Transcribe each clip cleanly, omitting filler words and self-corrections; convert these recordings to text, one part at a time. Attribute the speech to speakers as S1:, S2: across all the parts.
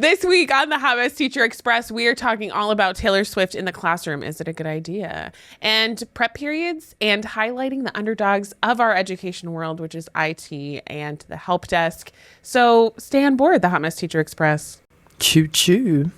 S1: This week on the Hot Mess Teacher Express, we are talking all about Taylor Swift in the classroom. Is it a good idea? And prep periods and highlighting the underdogs of our education world, which is IT and the help desk. So stay on board the Hot Mess Teacher Express.
S2: Choo choo.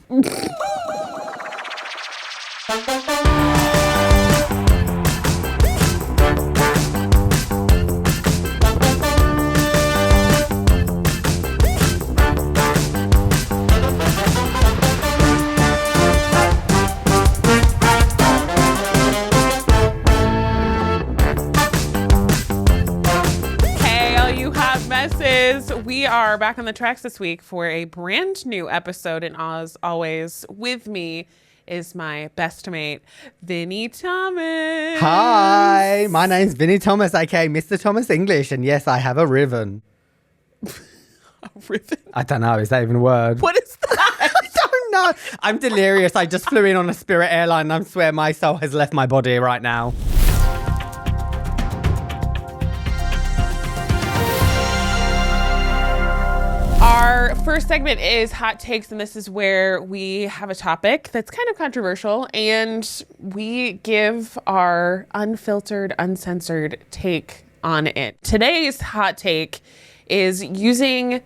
S1: We are back on the tracks this week for a brand new episode, and as always, with me is my best mate, Vinny Thomas.
S2: Hi, my name's Vinny Thomas, aka Mr. Thomas English, and yes, I have a ribbon.
S1: A ribbon?
S2: I don't know, is that even a word?
S1: What is that?
S2: I don't know. I'm delirious. I just flew in on a Spirit airline, and I swear my soul has left my body right now.
S1: Our first segment is Hot Takes, and this is where we have a topic that's kind of controversial, and we give our unfiltered, uncensored take on it. Today's hot take is using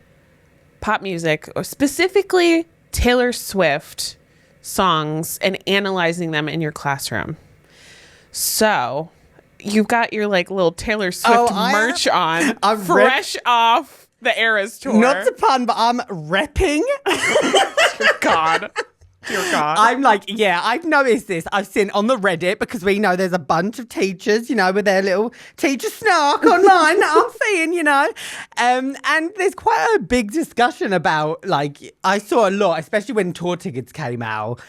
S1: pop music, or specifically Taylor Swift songs, and analyzing them in your classroom. So you've got your little Taylor Swift merch on, I'm fresh off the Eras tour.
S2: Not to pun, but I'm repping.
S1: Dear God. Dear God.
S2: I'm I've noticed this. I've seen on the Reddit, because we know there's a bunch of teachers, with their little teacher snark online that I'm seeing, and there's quite a big discussion about, I saw a lot, especially when tour tickets came out,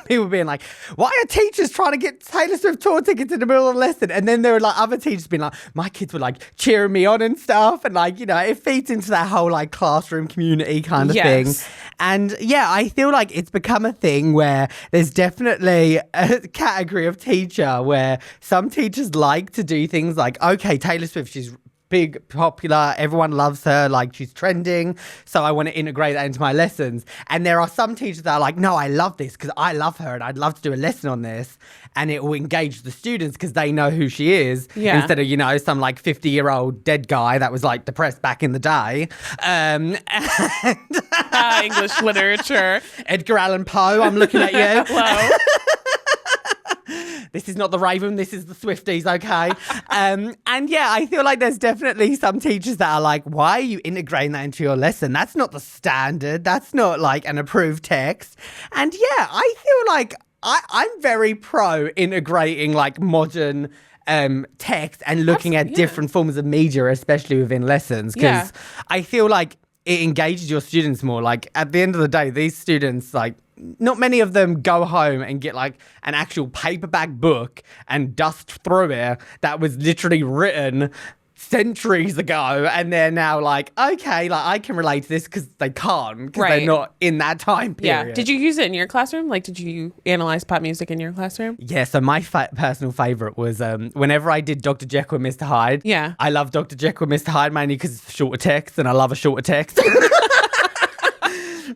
S2: people being like, why are teachers trying to get Taylor Swift tour tickets in the middle of the lesson? And then there were other teachers being like, my kids were cheering me on and stuff. And it feeds into that whole classroom community kind of thing. And yeah, I feel it's become a thing where there's definitely a category of teacher where some teachers like to do things okay, Taylor Swift, she's big, popular, everyone loves her, she's trending, so I want to integrate that into my lessons. And there are some teachers that are no, I love this because I love her and I'd love to do a lesson on this, and it will engage the students because they know who she is, instead of some 50-year-old dead guy that was depressed back in the day.
S1: English literature.
S2: Edgar Allan Poe, I'm looking at you.
S1: Hello.
S2: This is not the Raven, this is the Swifties, okay? And yeah, I feel there's definitely some teachers that are why are you integrating that into your lesson? That's not the standard. That's not an approved text. And yeah, I feel I'm very pro integrating modern text and looking at different forms of media, especially within lessons, because I feel it engages your students more. At the end of the day, these students, not many of them go home and get an actual paperback book and dust through it that was literally written centuries ago, and they're now okay, I can relate to this, because they can't, because they're not in that time period.
S1: Yeah. Did you use it in your classroom? Did you analyze pop music in your classroom?
S2: Yeah, so my personal favorite was whenever I did Dr. Jekyll and Mr. Hyde.
S1: Yeah.
S2: I love Dr. Jekyll and Mr. Hyde mainly because it's shorter text, and I love a shorter text.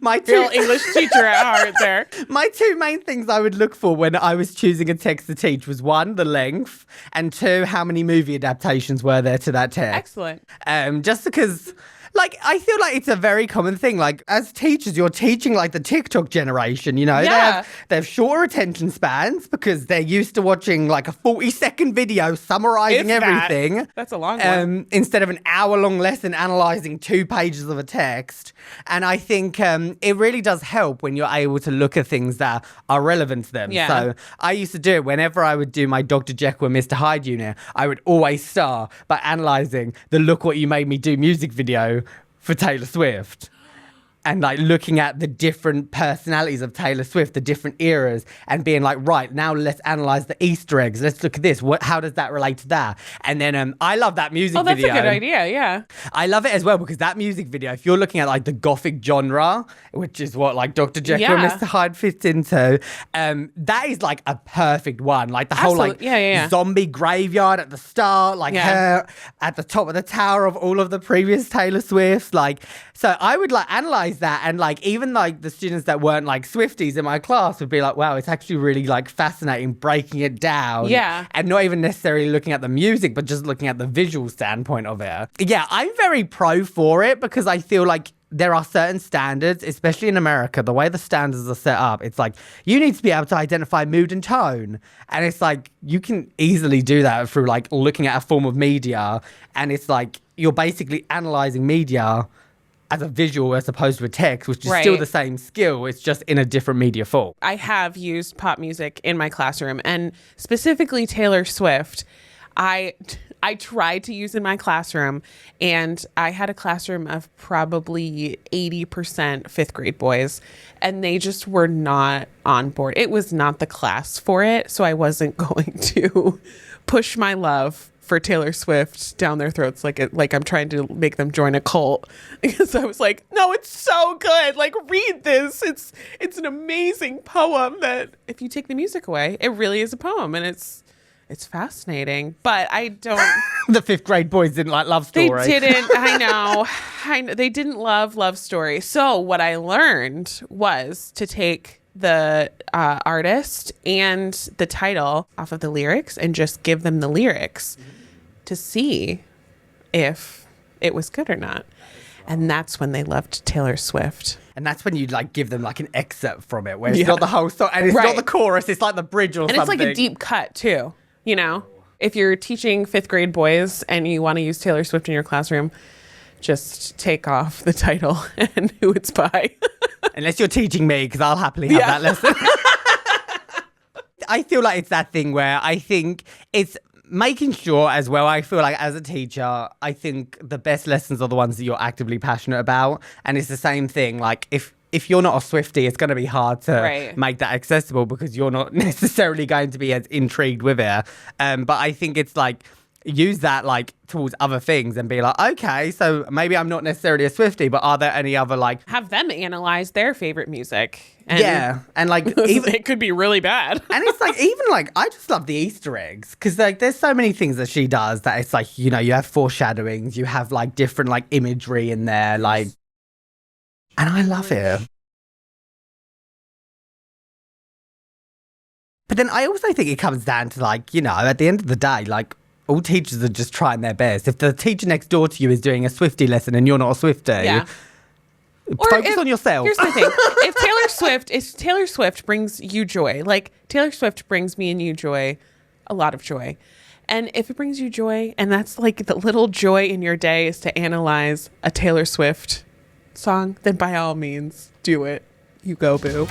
S2: My
S1: real English teacher at heart there.
S2: My two main things I would look for when I was choosing a text to teach was, one, the length, and two, how many movie adaptations were there to that text.
S1: Excellent.
S2: Just because I feel it's a very common thing. As teachers, you're teaching the TikTok generation,
S1: Yeah.
S2: They have shorter attention spans because they're used to watching a 40-second video summarizing everything.
S1: That's a long one.
S2: Instead of an hour-long lesson analyzing 2 pages of a text. And I think it really does help when you're able to look at things that are relevant to them.
S1: Yeah.
S2: So I used to do it whenever I would do my Dr. Jekyll and Mr. Hyde unit. I would always start by analyzing the Look What You Made Me Do music video for Taylor Swift. and like looking at the different personalities of Taylor Swift, the different eras, and being like, right, now let's analyze the Easter eggs. Let's look at this. How does that relate to that? And then I love that music video.
S1: Oh, that's a good idea, yeah.
S2: I love it as well because that music video, if you're looking at like the gothic genre, which is what like Dr. Jekyll and Mr. Hyde fits into, that is like a perfect one. Like the whole like zombie graveyard at the start, like her at the top of the tower of all of the previous Taylor Swifts. Like, so I would like analyze realized that. And like, even like the students that weren't like Swifties in my class would be like, wow, it's actually really like fascinating breaking it down.
S1: Yeah.
S2: And not even necessarily looking at the music, but just looking at the visual standpoint of it. Yeah, I'm very pro for it because I feel like there are certain standards, especially in America, the way the standards are set up. It's like you need to be able to identify mood and tone. And it's like you can easily do that through like looking at a form of media. And it's like you're basically analyzing media as a visual as opposed to a text, which is still the same skill. It's just in a different media form.
S1: I have used pop music in my classroom, and specifically Taylor Swift. I tried to use in my classroom, and I had a classroom of probably 80% fifth grade boys, and they just were not on board. It was not the class for it, so I wasn't going to push my love for Taylor Swift down their throats like I'm trying to make them join a cult. Because I was like, no, it's so good. Like, read this. It's an amazing poem that if you take the music away, it really is a poem, and it's fascinating, but I don't.
S2: The fifth grade boys didn't like Love Story.
S1: They didn't. I know. They didn't love Story. So what I learned was to take the artist and the title off of the lyrics and just give them the lyrics to see if it was good or not. And that's when they loved Taylor Swift.
S2: And that's when you like give them like an excerpt from it, where it's not the whole song and it's not the chorus, it's like the bridge or something.
S1: And it's like a deep cut too, you know? If you're teaching fifth grade boys and you want to use Taylor Swift in your classroom, just take off the title and who it's by.
S2: Unless you're teaching me, because I'll happily have that lesson. I feel like it's that thing where I think it's making sure as well. I feel like as a teacher, I think the best lessons are the ones that you're actively passionate about. And it's the same thing. Like if you're not a Swiftie, it's going to be hard to make that accessible because you're not necessarily going to be as intrigued with it. But I think it's like, use that like towards other things and be like, okay, so maybe I'm not necessarily a Swiftie, but are there any other like...
S1: Have them analyze their favorite music.
S2: And and like... even,
S1: it could be really bad.
S2: And it's like, even like, I just love the Easter eggs because like there's so many things that she does that it's like, you know, you have foreshadowings, you have like different like imagery in there, like... And I love it. But then I also think it comes down to like, you know, at the end of the day, like, all teachers are just trying their best. If the teacher next door to you is doing a Swiftie lesson and you're not a Swiftie, focus on yourself.
S1: Here's the thing. If Taylor Swift brings you joy, like Taylor Swift brings me and you joy, a lot of joy. And if it brings you joy, and that's like the little joy in your day is to analyze a Taylor Swift song, then by all means, do it. You go, boo.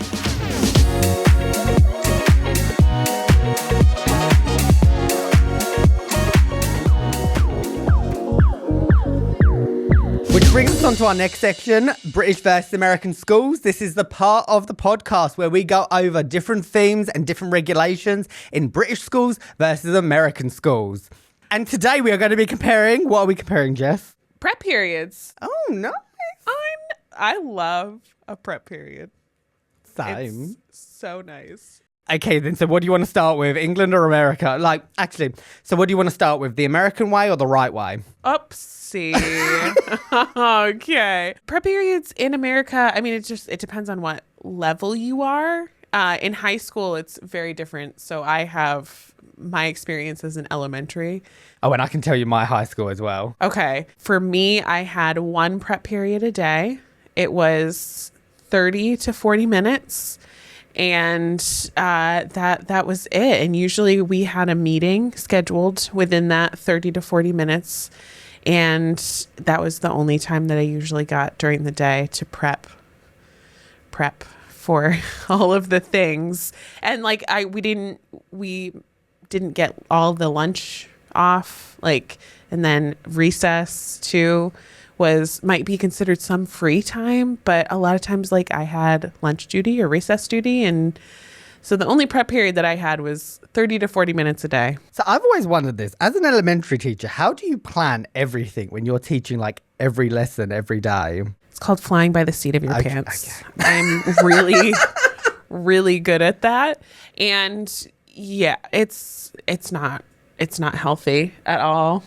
S2: Which brings us on to our next section, British versus American schools. This is the part of the podcast where we go over different themes and different regulations in British schools versus American schools. And today we are going to be comparing, what are we comparing, Jess?
S1: Prep periods.
S2: Oh, nice.
S1: I love a prep period.
S2: Same.
S1: It's so nice.
S2: Okay, then, so what do you want to start with, England or America? Like, actually, so what do you want to start with, the American way or the right way?
S1: Oopsie. Okay. Prep periods in America, I mean, it depends on what level you are. In high school, it's very different. So I have my experiences in elementary.
S2: Oh, and I can tell you my high school as well.
S1: Okay. For me, I had one prep period a day. It was 30 to 40 minutes. And that was it. And usually we had a meeting scheduled within that 30 to 40 minutes. And that was the only time that I usually got during the day to prep for all of the things. And like we didn't get all the lunch off, like, and then recess too might be considered some free time, but a lot of times like I had lunch duty or recess duty, and so the only prep period that I had was 30 to 40 minutes a day.
S2: So I've always wondered this, as an elementary teacher, how do you plan everything when you're teaching like every lesson every day? It's
S1: called flying by the seat of your pants. Okay. I'm really, really good at that. And yeah, it's not healthy at all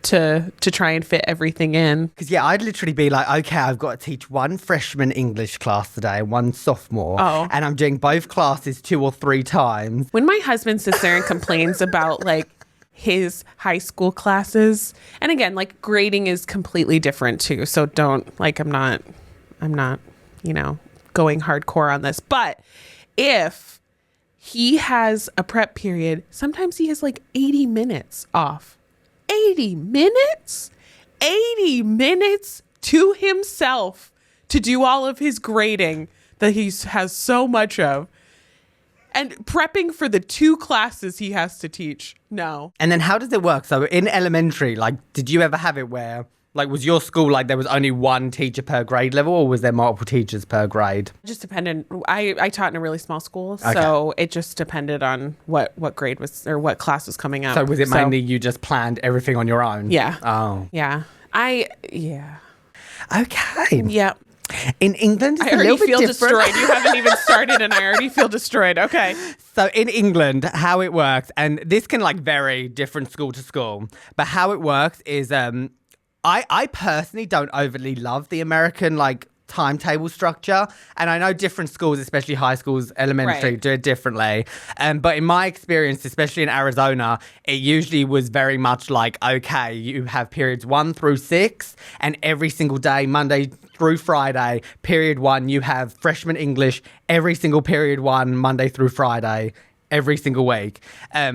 S1: to try and fit everything in.
S2: Because, yeah, I'd literally be like, okay, I've got to teach one freshman English class today and one sophomore.
S1: Oh.
S2: And I'm doing both classes 2 or 3 times.
S1: When my husband sits there and complains about like his high school classes, and again, like grading is completely different too. So don't like, I'm not, going hardcore on this. But if he has a prep period, sometimes he has like 80 minutes off. 80 minutes? 80 minutes to himself to do all of his grading that he has so much of. And prepping for the 2 classes he has to teach. No.
S2: And then how does it work? So in elementary, like, did you ever have it where, like, was your school like there was only one teacher per grade level, or was there multiple teachers per grade?
S1: It just depended. I taught in a really small school, so it just depended on what grade was or what class was coming up.
S2: So was it mainly you just planned everything on your own?
S1: Yeah.
S2: Oh.
S1: Yeah.
S2: Okay.
S1: Yeah.
S2: In England, it's
S1: I
S2: a little
S1: already
S2: bit
S1: feel
S2: different.
S1: destroyed. You haven't even started and I already feel destroyed. Okay.
S2: So in England, how it works, and this can like vary different school to school, but how it works is I personally don't overly love the American like timetable structure, and I know different schools, especially high schools, elementary, do it differently. But in my experience, especially in Arizona, it usually was very much like, okay, you have periods 1 through 6, and every single day, Monday through Friday, period 1, you have freshman English, every single period 1, Monday through Friday, every single week.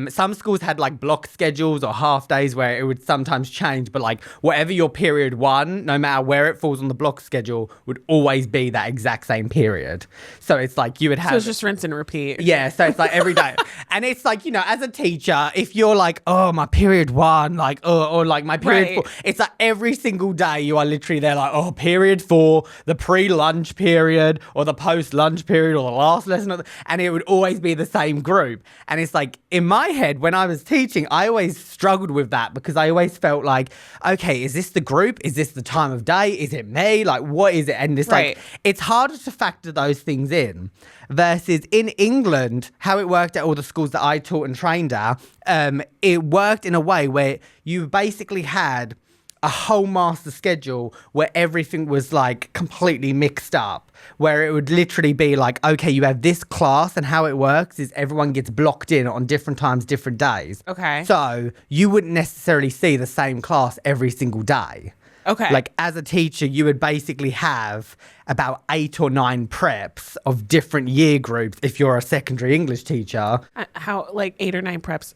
S2: Some schools had like block schedules or half days where it would sometimes change, but like whatever your period 1, no matter where it falls on the block schedule, would always be that exact same period. So it's like you would have...
S1: So it's just rinse and repeat.
S2: Yeah, so it's like every day. And it's like, as a teacher, if you're like, oh, my period 1, like, or like my period 4, it's like every single day you are literally there like, oh, period 4, the pre-lunch period or the post-lunch period or the last lesson. And it would always be the same group. And it's like, in my head, when I was teaching, I always struggled with that because I always felt like, okay, is this the group? Is this the time of day? Is it me? Like, what is it? And it's like, it's harder to factor those things in. Versus in England, how it worked at all the schools that I taught and trained at, it worked in a way where you basically had a whole master schedule where everything was like completely mixed up, where it would literally be like, okay, you have this class, and how it works is everyone gets blocked in on different times, different days.
S1: Okay.
S2: So you wouldn't necessarily see the same class every single day.
S1: Okay.
S2: Like as a teacher, you would basically have about 8 or 9 preps of different year groups if you're a secondary English teacher.
S1: How, like 8 or 9 preps?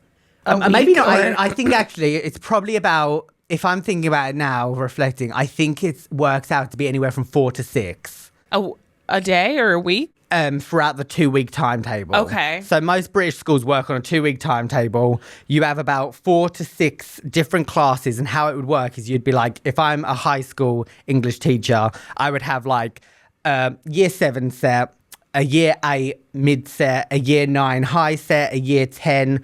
S2: Maybe not. I think actually it's probably about, if I'm thinking about it now, reflecting, I think it works out to be anywhere from 4 to 6.
S1: A day or a week?
S2: Throughout the 2-week timetable.
S1: Okay.
S2: So most British schools work on a 2-week timetable. You have about 4 to 6 different classes, and how it would work is you'd be like, if I'm a high school English teacher, I would have like year 7 set, a year 8 mid set, a year 9 high set, a year 10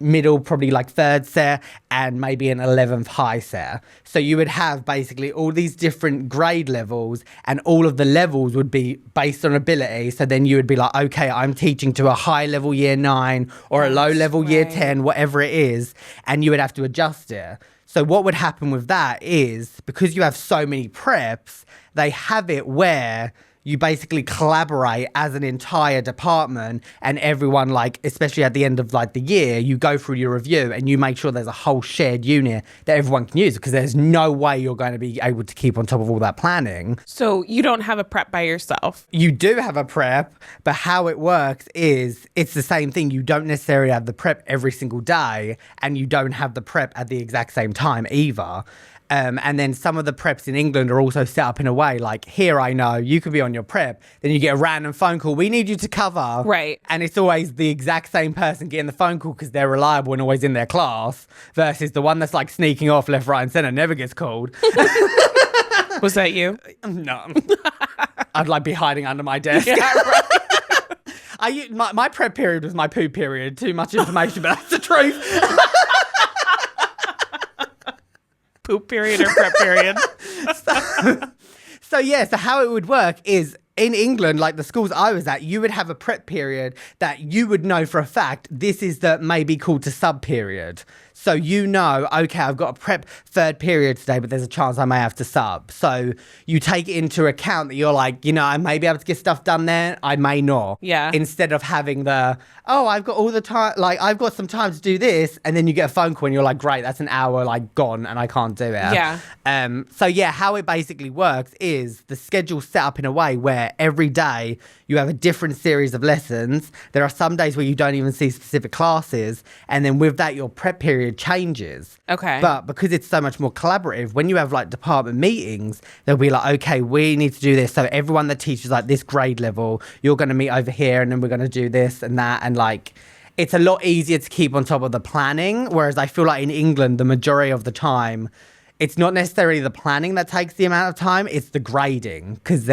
S2: middle, probably like 3rd set, and maybe an 11th high set. So you would have basically all these different grade levels, and all of the levels would be based on ability. So then you would be like, okay, I'm teaching to a high level year 9 or a low level year 10, whatever it is, and you would have to adjust it. So what would happen with that is, because you have so many preps, they have it where you basically collaborate as an entire department, and everyone, like, especially at the end of like the year, you go through your review and you make sure there's a whole shared unit that everyone can use, because there's no way you're going to be able to keep on top of all that planning.
S1: So you don't have a prep by yourself?
S2: You do have a prep, but how it works is it's the same thing. You don't necessarily have the prep every single day, and you don't have the prep at the exact same time either. And then some of the preps in England are also set up in a way like, here, I know you could be on your prep, then you get a random phone call, we need you to cover.
S1: Right. And
S2: it's always the exact same person getting the phone call because they're reliable and always in their class, versus the one that's like sneaking off left, right and centre, never gets called.
S1: Was that you?
S2: No. I'd like be hiding under my desk.
S1: Yeah, right.
S2: My prep period was my poo period. Too much information, but that's the truth.
S1: Poop period or prep period?
S2: So how it would work is, in England, like the schools I was at, you would have a prep period that you would know for a fact this is the maybe called to sub period. So okay, I've got a prep third period today, but there's a chance I may have to sub. So you take it into account that you're like, I may be able to get stuff done there, I may not.
S1: Yeah.
S2: Instead of having I've got all the time, like I've got some time to do this, and then you get a phone call and you're like, great, that's an hour like gone and I can't do it.
S1: Yeah.
S2: So yeah, how it basically works is the schedule's set up in a way where every day you have a different series of lessons. There are some days where you don't even see specific classes, and then with that your prep period changes.
S1: Okay.
S2: But because it's so much more collaborative, when you have like department meetings, they'll be like, okay, we need to do this. So everyone that teaches like this grade level, you're going to meet over here, and then we're going to do this and that. And like, it's a lot easier to keep on top of the planning. Whereas I feel like in England, the majority of the time, it's not necessarily the planning that takes the amount of time, it's the grading. Because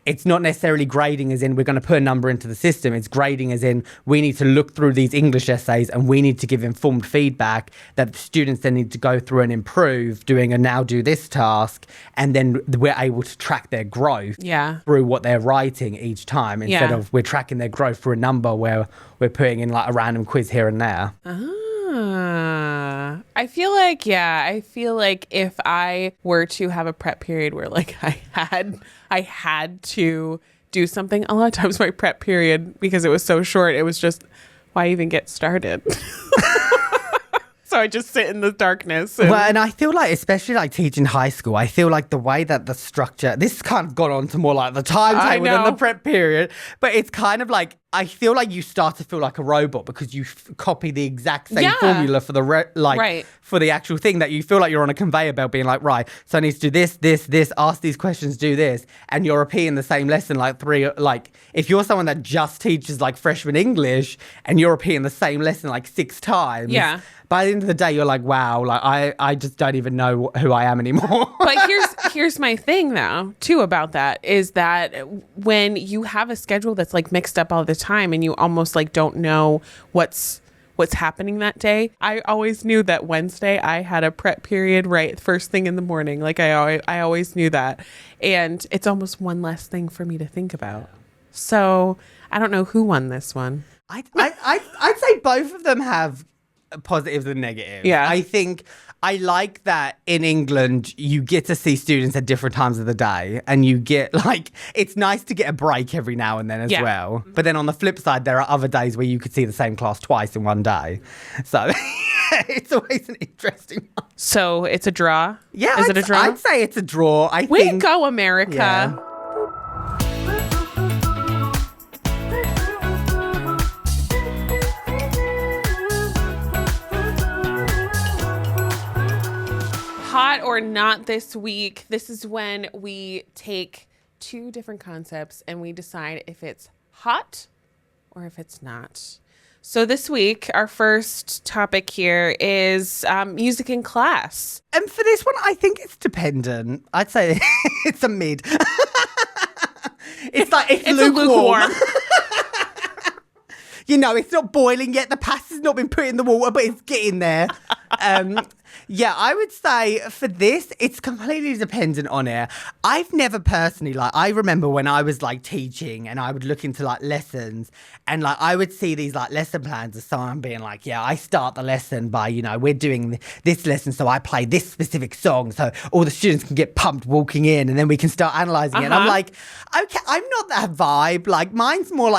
S2: it's not necessarily grading as in we're going to put a number into the system. It's grading as in we need to look through these English essays and we need to give informed feedback that the students then need to go through and improve doing a now do this task. And then we're able to track their growth through what they're writing each time instead of we're tracking their growth through a number where we're putting in like a random quiz here and there.
S1: I feel like if I were to have a prep period where like I had to do something, a lot of times my prep period, because it was so short, it was just, why even get started? So I just sit in the darkness.
S2: And I feel like, especially like teaching high school, I feel like the way that the structure, this kind of got on to more like the timetable than the prep period, but it's kind of like, I feel like you start to feel like a robot because you copy the exact same formula for the for the actual thing, that you feel like you're on a conveyor belt being like, right, so I need to do this, ask these questions, do this. And you're repeating the same lesson if you're someone that just teaches like freshman English and you're repeating the same lesson like 6 times.
S1: Yeah.
S2: By the end of the day, you're like, wow, like I just don't even know who I am anymore.
S1: But here's my thing though, too, about that is that when you have a schedule that's like mixed up all the time and you almost like don't know what's happening that day. I always knew that Wednesday I had a prep period right first thing in the morning. Like I always knew that. And it's almost one less thing for me to think about. So I don't know who won this one.
S2: I'd say both of them have positives and negatives.
S1: Yeah.
S2: I think I like that in England you get to see students at different times of the day, and you get like, it's nice to get a break every now and then as well. But then on the flip side, there are other days where you could see the same class twice in one day. So it's always an interesting one.
S1: So it's a draw?
S2: Yeah.
S1: Is it a draw?
S2: I'd say it's a draw.
S1: Way to go, America.
S2: Yeah.
S1: Hot or not this week, this is when we take 2 different concepts and we decide if it's hot or if it's not. So this week, our first topic here is music in class.
S2: And for this one, I think it's dependent. I'd say it's a mid. It's like, it's lukewarm. It's not boiling yet. The pasta's not been put in the water, but it's getting there. Yeah, I would say for this, it's completely dependent on it. I've never personally, I remember when I was teaching and I would look into lessons and I would see these lesson plans of someone being like, yeah, I start the lesson by, we're doing this lesson, so I play this specific song so all the students can get pumped walking in and then we can start analysing it. And I'm like, okay, I'm not that vibe. Mine's more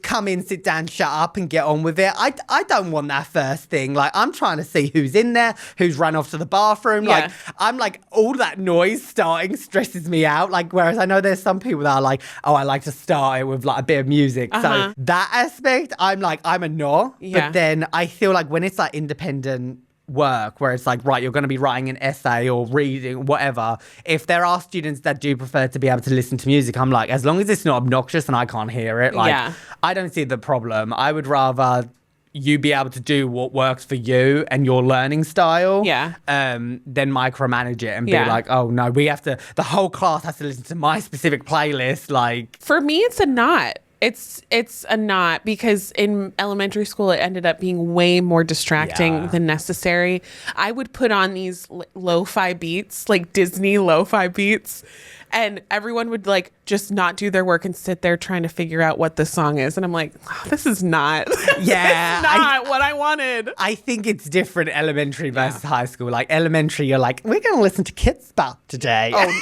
S2: come in, sit down, shut up and get on with it. I don't want that first thing. I'm trying to see who's in there, who's run off to the bathroom.
S1: Yeah.
S2: I'm all that noise starting stresses me out. Whereas I know there's some people that are like, oh, I like to start it with a bit of music. So that aspect, I'm a no.
S1: Yeah.
S2: But then I feel when it's independent work where it's right, you're going to be writing an essay or reading, whatever. If there are students that do prefer to be able to listen to music, I'm as long as it's not obnoxious and I can't hear it, I don't see the problem. I would rather you be able to do what works for you and your learning style, then micromanage it and be oh no, the whole class has to listen to my specific playlist.
S1: For me, it's a not. It's a not, because in elementary school it ended up being way more distracting than necessary. I would put on these lo-fi beats, like Disney lo-fi beats, and everyone would like just not do their work and sit there trying to figure out what the song is. And I'm like, oh, this is not what I wanted.
S2: I think it's different elementary versus high school. Like elementary, you're like, we're going to listen to Kids Bop today.
S1: Oh,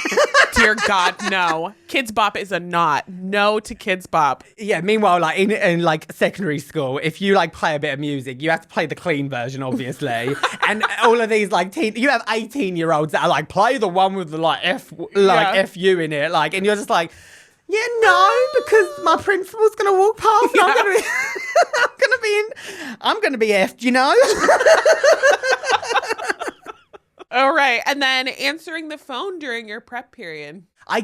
S1: dear God, no. Kids Bop is a not. No to Kids Bop.
S2: Yeah, meanwhile, like in like secondary school, if you like play a bit of music, you have to play the clean version, obviously. And all of these like you have 18-year-olds that are like, play the one with the like FU in it. Like, and you're just like, yeah, no, because my principal's gonna walk past and I'm gonna be effed, you know?
S1: All right. And then answering the phone during your prep period.
S2: I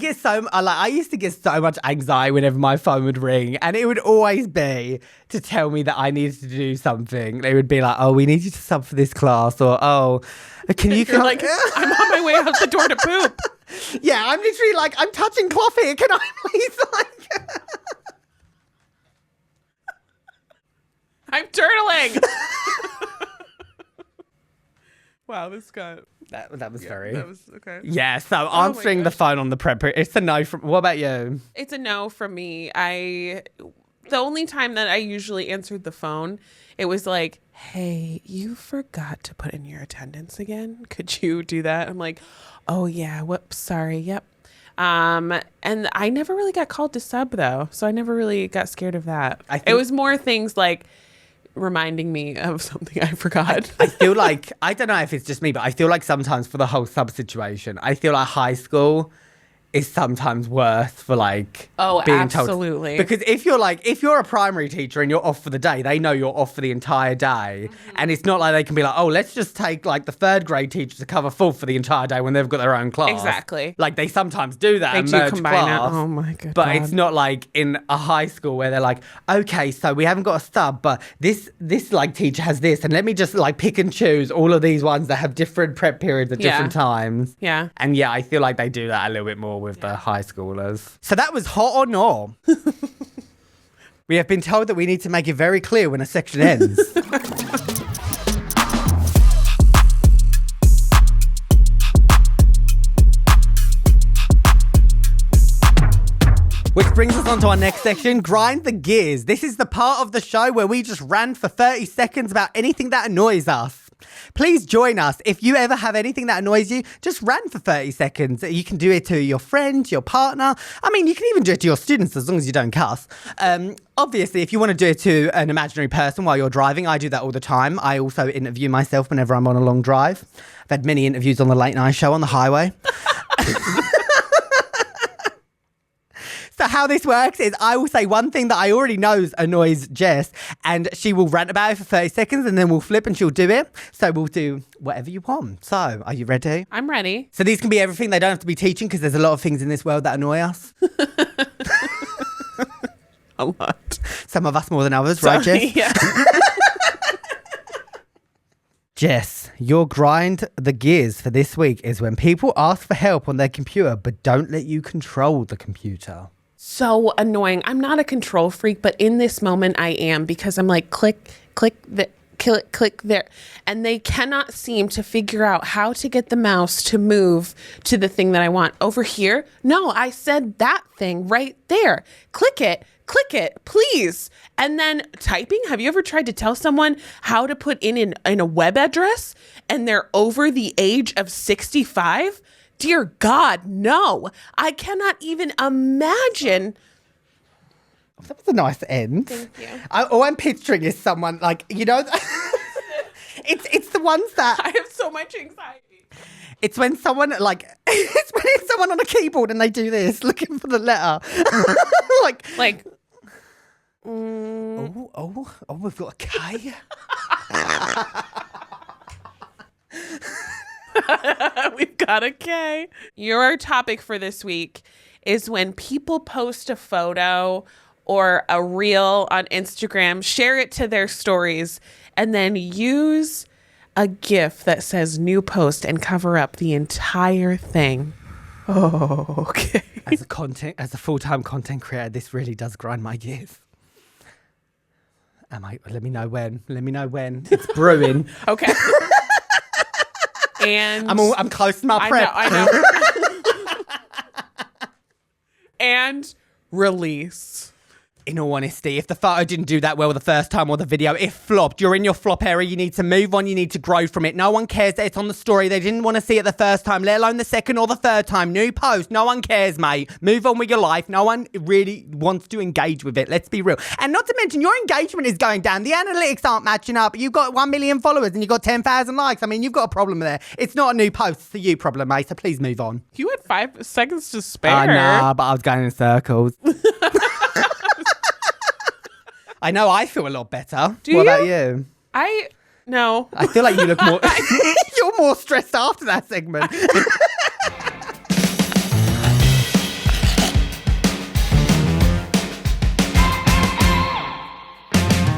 S2: used to get so much anxiety whenever my phone would ring, and it would always be to tell me that I needed to do something. They would be like, oh, we need you to sub for this class, or oh, can you come?
S1: Like, I'm on my way out the door to poop.
S2: Yeah, I'm literally like, I'm touching cloth here. Can I please
S1: I'm turtling. Wow, this got...
S2: That was very...
S1: That was okay.
S2: Yeah, so answering the phone on the prep, it's a no from... What about you?
S1: It's a no from me. The only time that I usually answered the phone, it was like, hey, you forgot to put in your attendance again. Could you do that? I'm like, oh yeah, whoops, sorry, yep. And I never really got called to sub though, so I never really got scared of that. It was more things like reminding me of something I forgot.
S2: I feel like, I don't know if it's just me, but I feel like sometimes for the whole sub situation, I feel like high school is sometimes worse for like being
S1: absolutely.
S2: Told. Because if you're a primary teacher and you're off for the day, they know you're off for the entire day. Mm-hmm. And it's not like they can be like, oh, let's just take like the third grade teacher to cover full for the entire day when they've got their own class.
S1: Exactly.
S2: Like they sometimes do that and merge class.
S1: Oh my God.
S2: But it's not like in a high school where they're like, okay, so we haven't got a sub, but this like teacher has this, and let me just like pick and choose all of these ones that have different prep periods at different times.
S1: Yeah.
S2: And yeah, I feel like they do that a little bit more with the high schoolers. So that was hot or not? We have been told that we need to make it very clear when a section ends. Which brings us on to our next section, Grind the Gears. This is the part of the show where we just rant for 30 seconds about anything that annoys us. Please join us. If you ever have anything that annoys you, just rant for 30 seconds. You can do it to your friend, your partner. I mean, you can even do it to your students as long as you don't cuss. Obviously, if you want to do it to an imaginary person while you're driving, I do that all the time. I also interview myself whenever I'm on a long drive. I've had many interviews on the late night show on the highway. So how this works is I will say one thing that I already know annoys Jess, and she will rant about it for 30 seconds, and then we'll flip and she'll do it. So we'll do whatever you want. So are you ready?
S1: I'm ready.
S2: So these can be everything. They don't have to be teaching, because there's a lot of things in this world that annoy us.
S1: A lot.
S2: Some of us more than others, right, Jess?
S1: Yeah.
S2: Jess, your grind the gears for this week is when people ask for help on their computer but don't let you control the computer.
S1: So annoying. I'm not a control freak, but in this moment I am, because I'm like, click there. And they cannot seem to figure out how to get the mouse to move to the thing that I want. Over here? No, I said that thing right there. Click it, please. And then typing. Have you ever tried to tell someone how to put in a web address and they're over the age of 65? Dear God, no. I cannot even imagine.
S2: That was a nice end.
S1: Thank you.
S2: All I'm picturing is someone like, you know, it's the ones that...
S1: I have so much anxiety.
S2: It's when someone like, it's when it's someone on a keyboard and they do this, looking for the letter. like. Oh, we've got a K.
S1: We've got a K. Your topic for this week is when people post a photo or a reel on Instagram, share it to their stories, and then use a GIF that says new post and cover up the entire thing. Oh, okay.
S2: As a full-time content creator, this really does grind my gears. Let me know when. It's brewing.
S1: Okay. And
S2: I'm close to my prep.
S1: I know. And release.
S2: In all honesty, if the photo didn't do that well the first time or the video, it flopped. You're in your flop area. You need to move on. You need to grow from it. No one cares that it's on the story. They didn't want to see it the first time, let alone the second or the third time. New post. No one cares, mate. Move on with your life. No one really wants to engage with it. Let's be real. And not to mention, your engagement is going down. The analytics aren't matching up. You've got 1 million followers and you've got 10,000 likes. I mean, you've got a problem there. It's not a new post. It's a you problem, mate. So please move on.
S1: You had 5 seconds to spare.
S2: Nah, but I was going in circles. I know I feel a lot better. What about you?
S1: No.
S2: I feel like you look more... You're more stressed after that segment.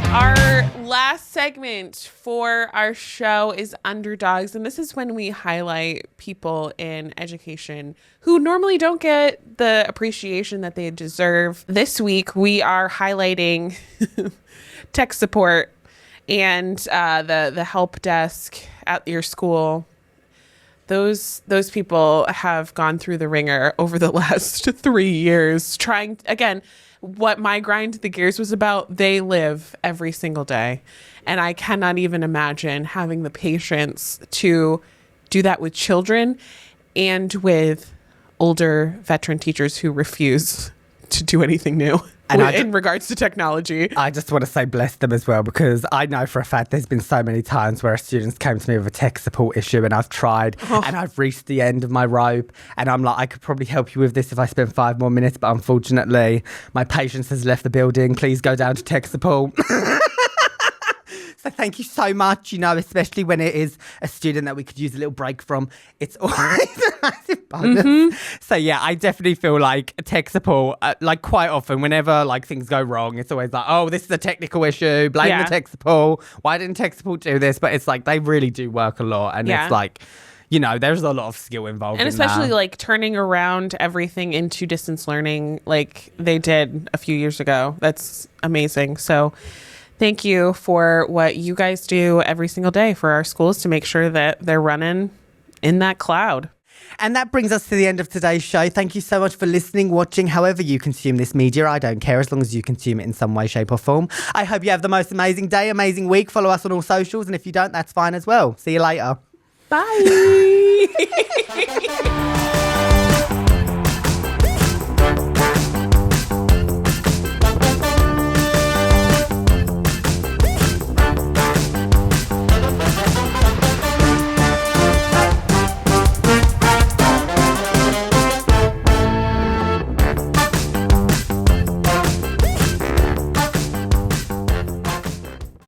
S1: Our last segment for our show is Underdogs, and this is when we highlight people in education who normally don't get the appreciation that they deserve. This week, we are highlighting tech support and the help desk at your school. Those people have gone through the ringer over the last 3 years trying, again, what my grind to the gears was about. They live every single day. And I cannot even imagine having the patience to do that with children and with older veteran teachers who refuse to do anything new. And in regards to technology.
S2: I just want to say bless them as well, because I know for a fact there's been so many times where students came to me with a tech support issue and I've tried and I've reached the end of my rope and I'm like, I could probably help you with this if I spend 5 more minutes, but unfortunately my patience has left the building. Please go down to tech support. So thank you so much, especially when it is a student that we could use a little break from. It's always a massive bonus. Mm-hmm. So yeah, I definitely feel like tech support, quite often, whenever things go wrong, it's always like, oh, this is a technical issue, blame the tech support. Why didn't tech support do this? But it's like, they really do work a lot. And it's like, there's a lot of skill involved.
S1: And especially turning around everything into distance learning like they did a few years ago. That's amazing. So thank you for what you guys do every single day for our schools to make sure that they're running in that cloud.
S2: And that brings us to the end of today's show. Thank you so much for listening, watching, however you consume this media. I don't care, as long as you consume it in some way, shape or form. I hope you have the most amazing day, amazing week. Follow us on all socials. And if you don't, that's fine as well. See you later.
S1: Bye.